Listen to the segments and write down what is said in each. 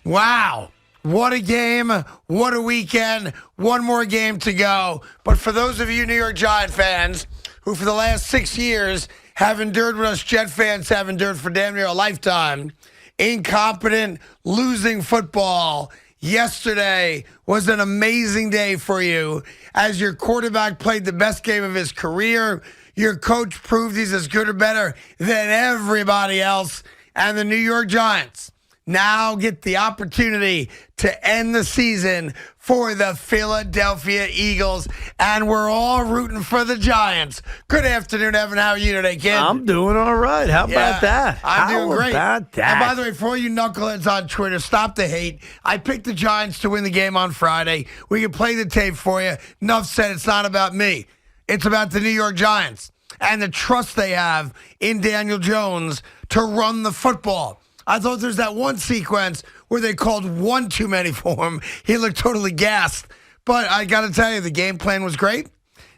Wow. What a game. What a weekend. One more game to go. But for those of you New York Giant fans who for the last 6 years have endured what us Jet fans have endured for damn near a lifetime, incompetent, losing football, yesterday was an amazing day for you as your quarterback played the best game of his career. Your coach proved he's as good or better than everybody else. And the New York Giants now get the opportunity to end the season for the Philadelphia Eagles. And we're all rooting for the Giants. Good afternoon, Evan. How are you today, kid? I'm doing all right. How about that? I'm doing great. How about that? And by the way, for all you knuckleheads on Twitter, stop the hate. I picked the Giants to win the game on Friday. We can play the tape for you. Enough said. It's not about me. It's about the New York Giants and the trust they have in Daniel Jones to run the football. I thought there's that one sequence where they called one too many for him. He looked totally gassed. But I got to tell you, the game plan was great.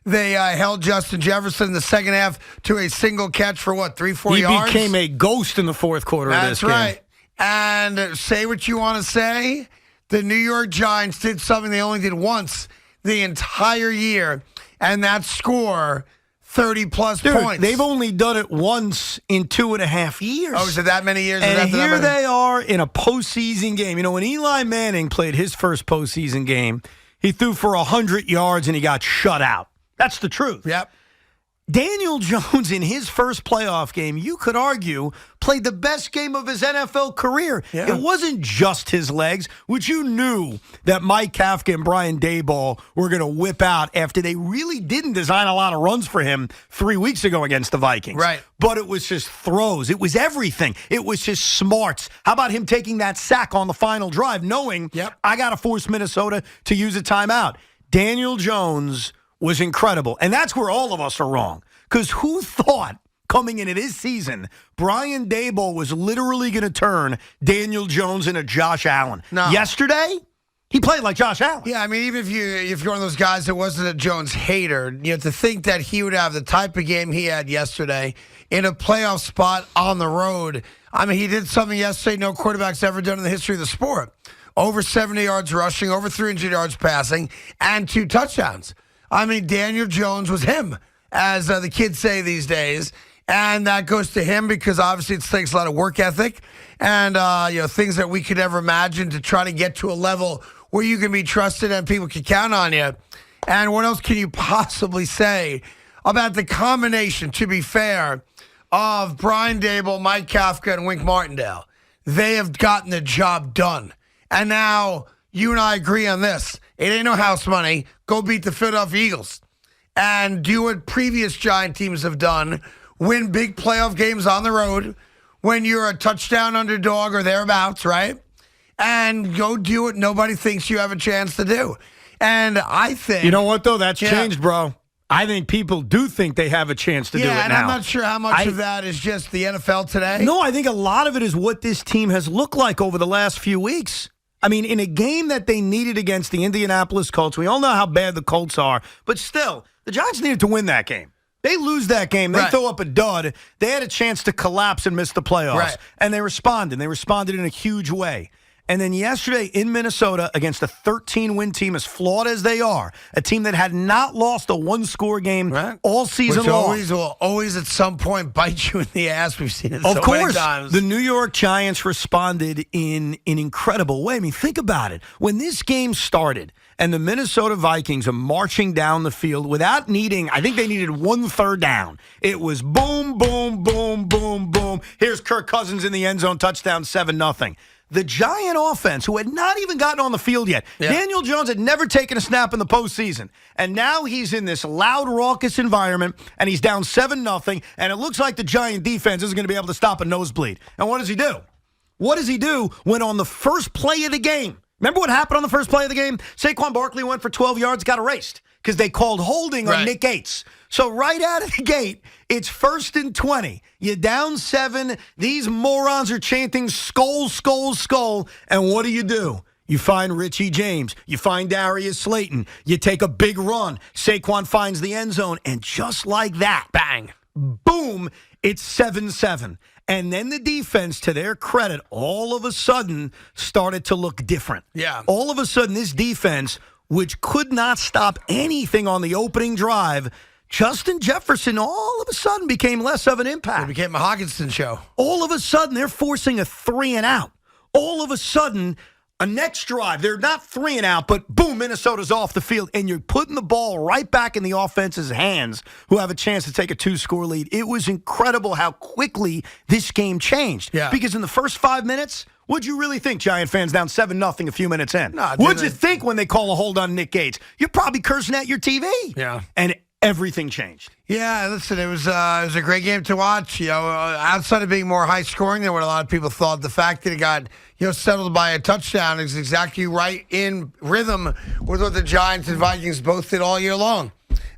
They held Justin Jefferson in the second half to a single catch for, 3-4 yards? He became a ghost in the fourth quarter of this game. That's right. And say what you want to say, the New York Giants did something they only did once the entire year, and that's score 30-plus points. They've only done it once in 2.5 years. Oh, is it that many years? And here they are in a postseason game. You know, when Eli Manning played his first postseason game, he threw for 100 yards and he got shut out. That's the truth. Yep. Daniel Jones, in his first playoff game, you could argue, played the best game of his NFL career. Yeah. It wasn't just his legs, which you knew that Mike Kafka and Brian Daboll were going to whip out after they really didn't design a lot of runs for him 3 weeks ago against the Vikings. Right. But it was just throws. It was everything. It was just smarts. How about him taking that sack on the final drive, knowing I got to force Minnesota to use a timeout? Daniel Jones was incredible. And that's where all of us are wrong. Because who thought coming into this season, Brian Daboll was literally going to turn Daniel Jones into Josh Allen? No. Yesterday, he played like Josh Allen. Yeah, I mean, even if you're one of those guys that wasn't a Jones hater, you know, to think that he would have the type of game he had yesterday in a playoff spot on the road. I mean, he did something yesterday no quarterback's ever done in the history of the sport. Over 70 yards rushing, over 300 yards passing, and 2 touchdowns. I mean, Daniel Jones was him, as the kids say these days. And that goes to him because obviously it takes a lot of work ethic and things that we could never imagine to try to get to a level where you can be trusted and people can count on you. And what else can you possibly say about the combination, to be fair, of Brian Daboll, Mike Kafka, and Wink Martindale? They have gotten the job done. And now you and I agree on this. It ain't no house money. Go beat the Philadelphia Eagles and do what previous Giant teams have done. Win big playoff games on the road when you're a touchdown underdog or thereabouts, right? And go do what nobody thinks you have a chance to do. And I think... You know what, though? That's changed, bro. I think people do think they have a chance to do it now. Yeah, and I'm not sure how much of that is just the NFL today. No, I think a lot of it is what this team has looked like over the last few weeks. I mean, in a game that they needed against the Indianapolis Colts, we all know how bad the Colts are, but still, the Giants needed to win that game. They lose that game, they throw up a dud, they had a chance to collapse and miss the playoffs, and they responded. They responded in a huge way. And then yesterday in Minnesota against a 13-win team, as flawed as they are, a team that had not lost a one-score game all season long. Which will always at some point bite you in the ass. We've seen it so many times. The New York Giants responded in an incredible way. I mean, think about it. When this game started and the Minnesota Vikings are marching down the field without needing, I think they needed 1 third down. It was boom, boom, boom, boom, boom. Here's Kirk Cousins in the end zone, touchdown, 7-0. The Giant offense, who had not even gotten on the field yet. Daniel Jones had never taken a snap in the postseason. And now he's in this loud, raucous environment, and he's down 7-0, and it looks like the Giant defense isn't going to be able to stop a nosebleed. And what does he do? What does he do when on the first play of the game, remember what happened on the first play of the game? Saquon Barkley went for 12 yards, got erased because they called holding on Nick Gates. So right out of the gate, it's 1st and 20. You're down 7. These morons are chanting skull, skull, skull. And what do? You find Richie James. You find Darius Slayton. You take a big run. Saquon finds the end zone. And just like that, bang, boom, it's 7-7. And then the defense, to their credit, all of a sudden started to look different. Yeah. All of a sudden, this defense, which could not stop anything on the opening drive, Justin Jefferson all of a sudden became less of an impact. It became a Hawkinson show. All of a sudden, they're forcing a 3-and-out. All of a sudden, a next drive, they're not 3-and-out, but boom, Minnesota's off the field, and you're putting the ball right back in the offense's hands, who have a chance to take a 2-score lead. It was incredible how quickly this game changed. Yeah. Because in the first 5 minutes, what'd you really think, Giant fans, down 7-0 a few minutes in? No, What'd you think when they call a hold on Nick Gates? You're probably cursing at your TV. Yeah. And everything changed. Yeah, listen, it was a great game to watch. Outside of being more high scoring than what a lot of people thought, the fact that it got settled by a touchdown is exactly right in rhythm with what the Giants and Vikings both did all year long.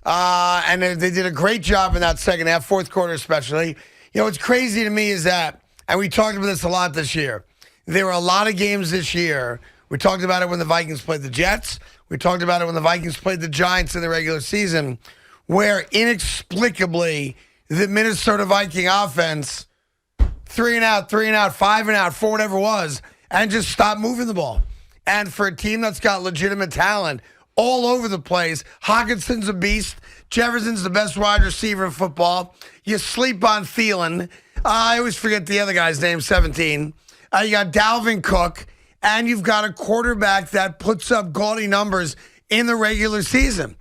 And they did a great job in that second half, fourth quarter especially. What's crazy to me is that, and we talked about this a lot this year, there were a lot of games this year. We talked about it when the Vikings played the Jets. We talked about it when the Vikings played the Giants in the regular season, where inexplicably the Minnesota Viking offense, 3-and-out, 3-and-out, 5-and-out, 4, whatever it was, and just stopped moving the ball. And for a team that's got legitimate talent all over the place, Hawkinson's a beast. Jefferson's the best wide receiver in football. You sleep on Thielen. I always forget the other guy's name, 17. You got Dalvin Cook, and you've got a quarterback that puts up gaudy numbers in the regular season.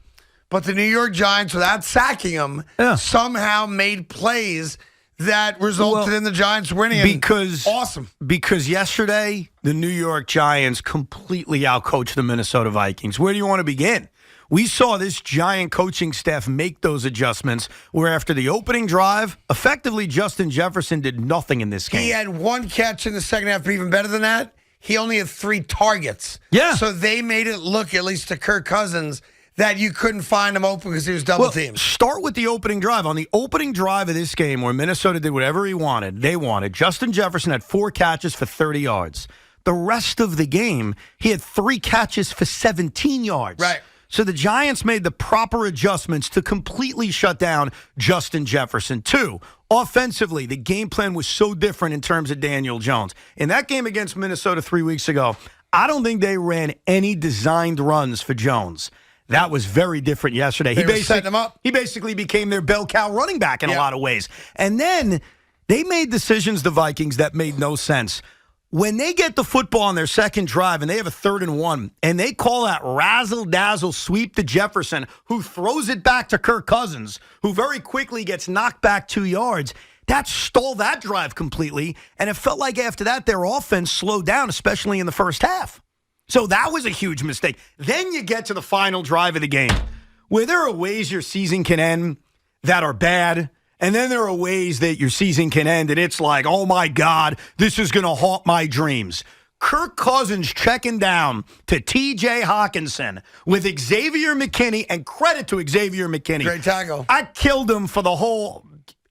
But the New York Giants, without sacking him, somehow made plays that resulted in the Giants winning. Awesome. Because yesterday, the New York Giants completely outcoached the Minnesota Vikings. Where do you want to begin? We saw this Giant coaching staff make those adjustments where after the opening drive, effectively Justin Jefferson did nothing in this game. He had one catch in the second half, but even better than that, he only had 3 targets. Yeah. So they made it look, at least to Kirk Cousins, that you couldn't find him open because he was double teamed. Start with the opening drive. On the opening drive of this game where Minnesota did whatever they wanted, Justin Jefferson had 4 catches for 30 yards. The rest of the game, he had 3 catches for 17 yards. Right. So the Giants made the proper adjustments to completely shut down Justin Jefferson. 2, offensively, the game plan was so different in terms of Daniel Jones. In that game against Minnesota 3 weeks ago, I don't think they ran any designed runs for Jones. That was very different yesterday. They were setting him up. He basically became their bell cow running back in a lot of ways. And then they made decisions, the Vikings, that made no sense. When they get the football on their second drive and they have a 3rd and 1, and they call that razzle-dazzle sweep to Jefferson, who throws it back to Kirk Cousins, who very quickly gets knocked back 2 yards, that stalled that drive completely. And it felt like after that, their offense slowed down, especially in the first half. So that was a huge mistake. Then you get to the final drive of the game, where there are ways your season can end that are bad, and then there are ways that your season can end, and it's like, oh, my God, this is going to haunt my dreams. Kirk Cousins checking down to T.J. Hawkinson with Xavier McKinney, and credit to Xavier McKinney. Great tackle. I killed him for the whole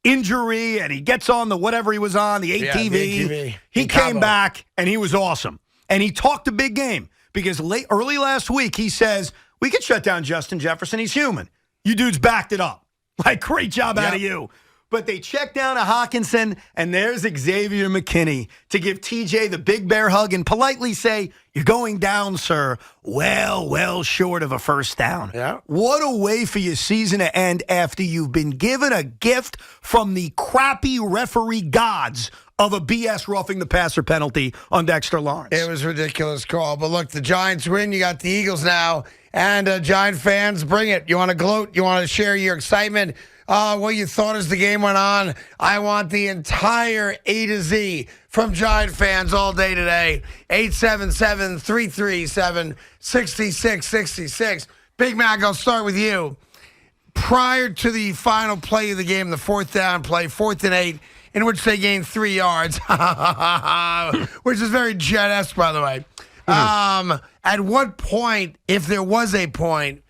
injury, and he gets on the whatever he was on, the ATV. The ATV. He came back, and he was awesome. And he talked a big game because early last week he says, we could shut down Justin Jefferson. He's human. You dudes backed it up. Like, great job out of you. But they check down to Hawkinson, and there's Xavier McKinney to give TJ the big bear hug and politely say, you're going down, sir. Well short of a first down. Yeah. What a way for your season to end after you've been given a gift from the crappy referee gods of a BS roughing the passer penalty on Dexter Lawrence. It was a ridiculous call. But look, the Giants win. You got the Eagles now. And Giant fans, bring it. You want to gloat? You want to share your excitement? What you thought as the game went on? I want the entire A to Z from Giant fans all day today. 877-337-6666. Big Mac, I'll start with you. Prior to the final play of the game, the 4th down play, 4th and 8, in which they gained 3 yards, which is very Jet-esque, by the way. At what point, if there was a point,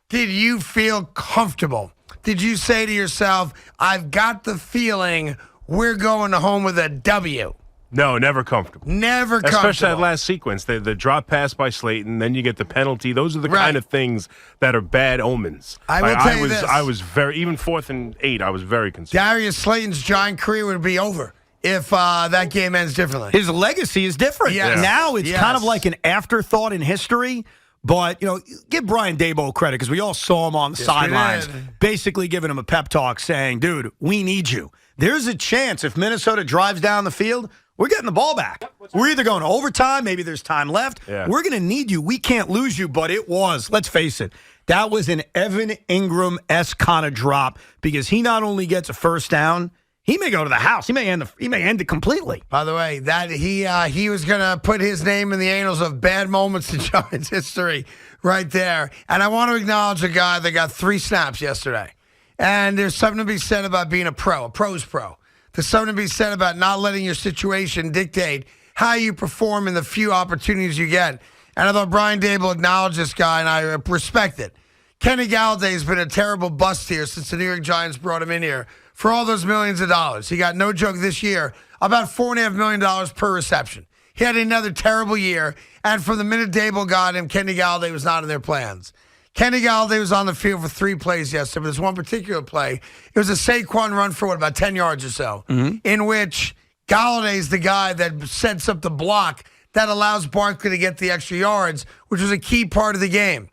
did you feel comfortable? Did you say to yourself, I've got the feeling we're going home with a W? No, never comfortable. Never comfortable. Especially that last sequence, the drop pass by Slayton, then you get the penalty. Those are the kind of things that are bad omens. I will tell you this. I was very, even 4th and 8, I was very concerned. Darius Slayton's Giant career would be over if that game ends differently. His legacy is different. Yes. Now it's Yes. kind of like an afterthought in history. But, give Brian Daboll credit because we all saw him on the sidelines basically giving him a pep talk saying, dude, we need you. There's a chance if Minnesota drives down the field, we're getting the ball back. We're either going to overtime, maybe there's time left. Yeah. We're going to need you. We can't lose you, but it was, let's face it, that was an Evan Ingram-esque kind of drop because he not only gets a first down, he may go to the house. He may end it completely. By the way, that he was going to put his name in the annals of bad moments in Giants history right there. And I want to acknowledge a guy that got 3 snaps yesterday. And there's something to be said about being a pro. A pro's pro. There's something to be said about not letting your situation dictate how you perform in the few opportunities you get. And I thought Brian Daboll acknowledged this guy, and I respect it. Kenny Galladay has been a terrible bust here since the New York Giants brought him in here for all those millions of dollars. He got, no joke, this year, about $4.5 million per reception. He had another terrible year, and from the minute Daboll got him, Kenny Galladay was not in their plans. Kenny Galladay was on the field for 3 plays yesterday, but this one particular play, it was a Saquon run for, about 10 yards or so, in which Galladay's the guy that sets up the block that allows Barkley to get the extra yards, which was a key part of the game.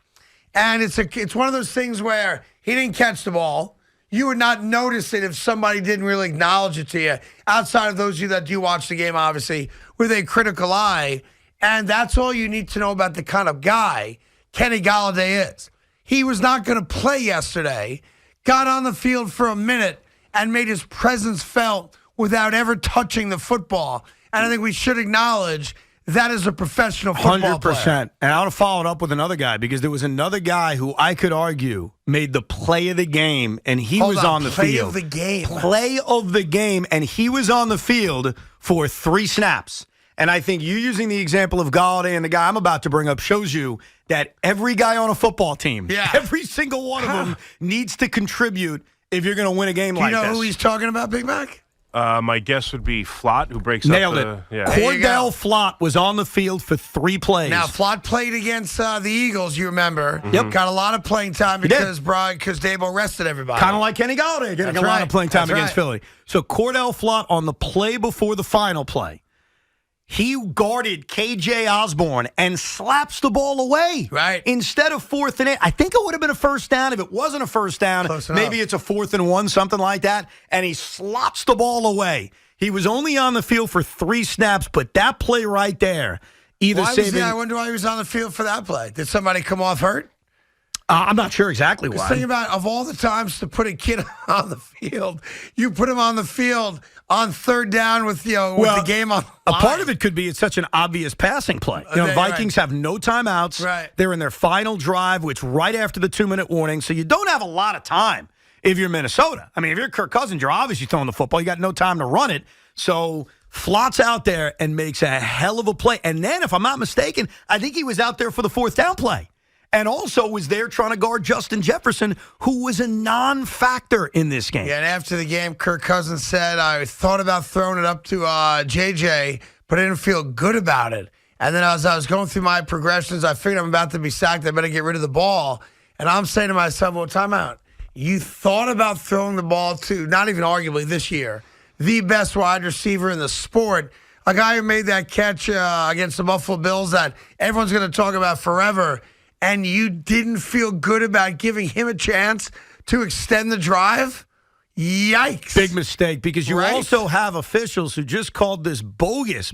And it's one of those things where he didn't catch the ball. You would not notice it if somebody didn't really acknowledge it to you, outside of those of you that do watch the game, obviously, with a critical eye. And that's all you need to know about the kind of guy Kenny Galladay is. He was not going to play yesterday, got on the field for a minute, and made his presence felt without ever touching the football. And I think we should acknowledge that is a professional football 100%. player. And I want to follow it up with another guy because there was another guy who I could argue made the play of the game, and he was on the play field. of the game. Play of the game, and he was on the field for 3 snaps. And I think you using the example of Galladay and the guy I'm about to bring up shows you that every guy on a football team, every single one of them needs to contribute if you're going to win a game like this. Do you know who he's talking about, Big Mac? My guess would be Flott, who breaks Nailed up it. Yeah. Cordell Flott was on the field for 3 plays. Now, Flott played against the Eagles, you remember. Yep. Got a lot of playing time because Daboll rested everybody. Kind of like Kenny Galladay getting a lot of playing time against Philly. So Cordell Flott on the play before the final play, he guarded K.J. Osborne and slaps the ball away. Right. Instead of 4th and 8. I think it would have been a first down. If it wasn't a first down, maybe it's a 4th and 1, something like that. And he slops the ball away. He was only on the field for 3 snaps, but that play right there, I wonder why he was on the field for that play. Did somebody come off hurt? I'm not sure exactly why. Think about, of all the times to put a kid on the field, you put him on the field on 3rd down with the game on the line. A part of it could be it's such an obvious passing play. Vikings have no timeouts. Right. They're in their final drive, which right after the 2-minute warning, so you don't have a lot of time if you're Minnesota. I mean, if you're Kirk Cousins, you're obviously throwing the football. You got no time to run it. So Flott's out there and makes a hell of a play. And then, if I'm not mistaken, I think he was out there for the 4th down play. And also was there trying to guard Justin Jefferson, who was a non-factor in this game. Yeah, and after the game, Kirk Cousins said, I thought about throwing it up to JJ, but I didn't feel good about it. And then as I was going through my progressions, I figured I'm about to be sacked. I better get rid of the ball. And I'm saying to myself, well, timeout. You thought about throwing the ball to, not even arguably this year, the best wide receiver in the sport, a guy who made that catch against the Buffalo Bills that everyone's going to talk about forever, and you didn't feel good about giving him a chance to extend the drive? Yikes. Big mistake, because you also have officials who just called this bogus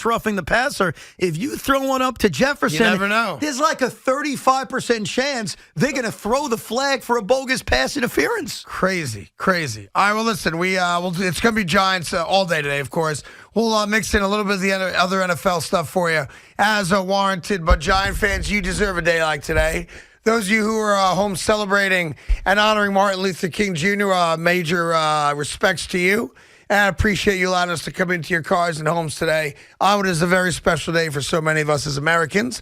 roughing the passer. If you throw one up to Jefferson, you never know. There's like a 35% chance they're going to throw the flag for a bogus pass interference. Crazy. All right, well, listen, it's going to be Giants all day today, of course. We'll mix in a little bit of the other NFL stuff for you as warranted. But Giant fans, you deserve a day like today. Those of you who are home celebrating and honoring Martin Luther King Jr., major respects to you. And I appreciate you allowing us to come into your cars and homes today on what is a very special day for so many of us as Americans.